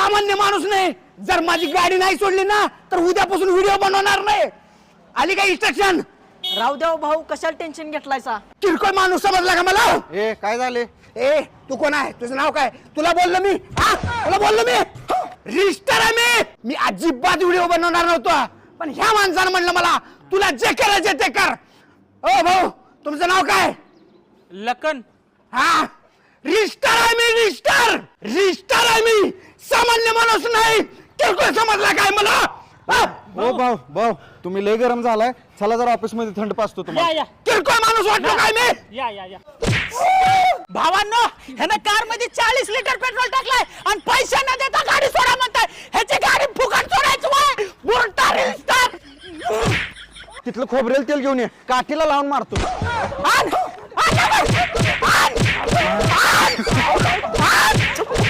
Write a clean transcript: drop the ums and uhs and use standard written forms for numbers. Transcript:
सामान्य माणूस नाही. जर माझी गाडी नाही सोडली ना तर उद्यापासून व्हिडिओ बनवणार नाही. आली का इन्स्ट्रक्शन? राहू द्या भाऊ, कशाला टेन्शन घेतलायसा? किरकोळ माणूस समजला का मला? ए काय झाले? ए तू कोण आहे? तुझं नाव काय? तुला बोललो मी, तुला बोललो मी. रजिस्टर आहे मी अजिबात व्हिडिओ बनवणार नव्हतो, पण ह्या माणसानं म्हणलं मला तुला जे करायचे ते कर. ओ भाऊ तुमचं नाव काय? लखन. हा रजिस्टर आहे मी, रजिस्टर आहे मी. सामान्य माणूस नाही. किरकोळ समजला काय मला? हो भाऊ भाऊ तुम्ही लय गरम झालाय, चला जरा ऑफिस मध्ये थंड पाचतो या तुम्हाला. या किरकोळ माणूस वाटतो काय मी? या या या भावांनो, ह्यानं कार मध्ये 40 लिटर पेट्रोल टाकलाय आणि पैसे न देता गाडी सोडा म्हणताय. ह्याची गाडी फुकट सोडायची वय बुरटा रजिस्टर. तिथलं खोबरेल तेल घेऊन ये, काठीला लावून मारतो. आण, आण, आण, आण, आण, आण.